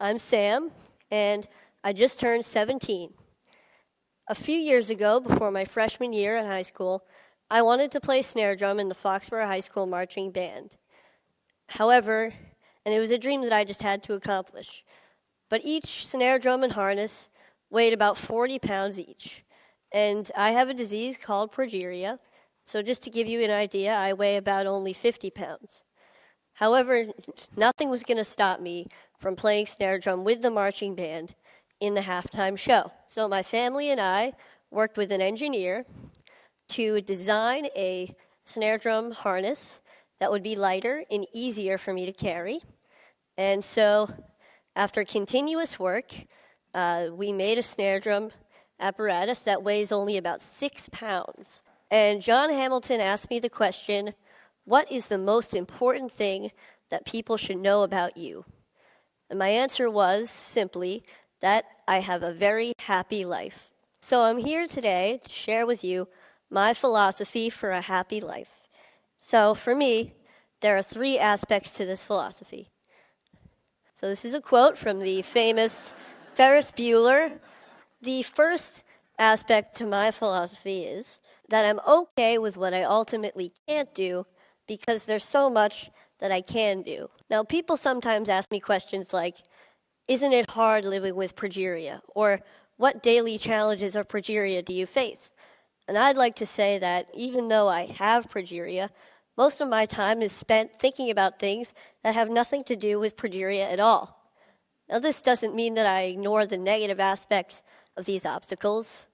I'm Sam, and I just turned 17. A few years ago, before my freshman year in high school, I wanted to play snare drum in the Foxborough High School marching band. However, and it was a dream that I just had to accomplish, but each snare drum and harness weighed about 40 pounds each. And I have a disease called progeria, so just to give you an idea, I weigh about only 50 pounds. However, nothing was going to stop me from playing snare drum with the marching band in the halftime show. So my family and I worked with an engineer to design a snare drum harness that would be lighter and easier for me to carry. And so after continuous work, we made a snare drum apparatus that weighs only about 6 pounds. And John Hamilton asked me the question, what is the most important thing that people should know about you? And my answer was simply that I have a very happy life. So I'm here today to share with you my philosophy for a happy life. So for me, there are 3 aspects to this philosophy. So this is a quote from the famous Ferris Bueller. The first aspect to my philosophy is that I'm okay with what I ultimately can't do because there's so much that I can do. Now, people sometimes ask me questions like, isn't it hard living with progeria? Or what daily challenges of progeria do you face? And I'd like to say that even though I have progeria, most of my time is spent thinking about things that have nothing to do with progeria at all. Now, this doesn't mean that I ignore the negative aspects of these obstacles.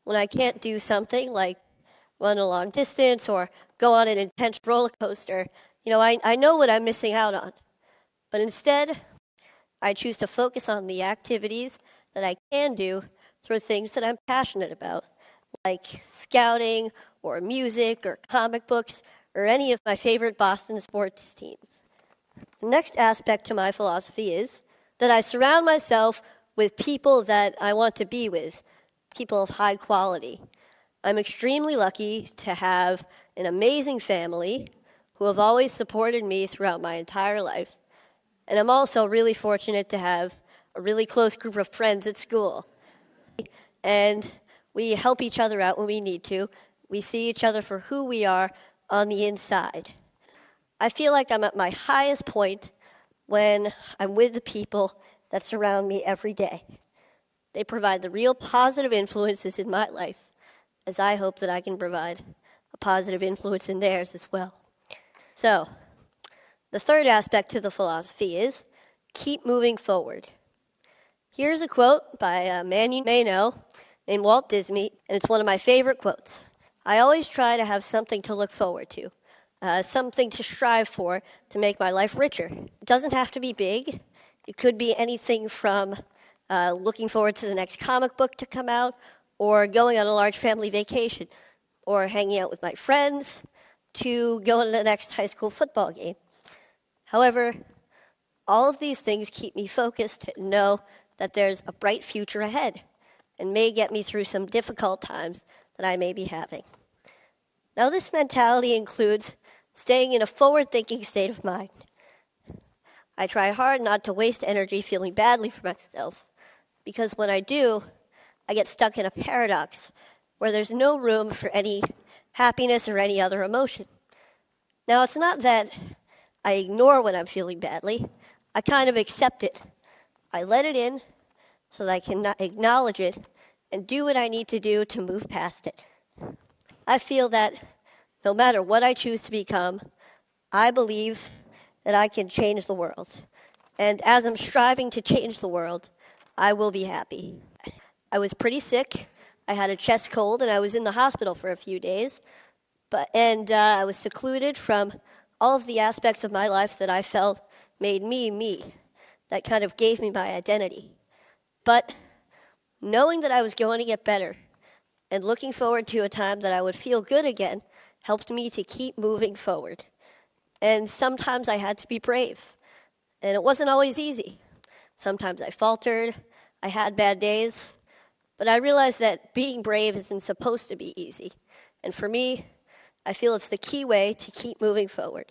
When I can't do something like run a long distance or go on an intense roller coaster, I know what I'm missing out on. But instead, I choose to focus on the activities that I can do through things that I'm passionate about, like scouting or music or comic books or any of my favorite Boston sports teams. The next aspect to my philosophy is that I surround myself with people that I want to be with, people of high quality. I'm extremely lucky to have an amazing family who have always supported me throughout my entire life. And I'm also really fortunate to have a really close group of friends at school. And we help each other out when we need to. We see each other for who we are on the inside. I feel like I'm at my highest point when I'm with the people that surround me every day. They provide the real positive influences in my life, as I hope that I can provide a positive influence in theirs as well. So, the third aspect to the philosophy is keep moving forward. Here's a quote by a man you may know named Walt Disney, and it's one of my favorite quotes. I always try to have something to look forward to, something to strive for to make my life richer. It doesn't have to be big. It could be anything from looking forward to the next comic book to come out, or going on a large family vacation, or hanging out with my friends, to going to the next high school football game. However, all of these things keep me focused and know that there's a bright future ahead and may get me through some difficult times that I may be having. Now, this mentality includes staying in a forward-thinking state of mind. I try hard not to waste energy feeling badly for myself, because when I do, I get stuck in a paradox where there's no room for any happiness or any other emotion. Now, it's not that I ignore when I'm feeling badly. I kind of accept it. I let it in so that I can acknowledge it and do what I need to do to move past it. I feel that no matter what I choose to become, I believe that I can change the world. And as I'm striving to change the world, I will be happy. I was pretty sick. I had a chest cold, and I was in the hospital for a few days. I was secluded from all of the aspects of my life that I felt made me, me. That kind of gave me my identity. But knowing that I was going to get better and looking forward to a time that I would feel good again helped me to keep moving forward. And sometimes I had to be brave. And it wasn't always easy. Sometimes I faltered. I had bad days. But I realized that being brave isn't supposed to be easy. And for me, I feel it's the key way to keep moving forward.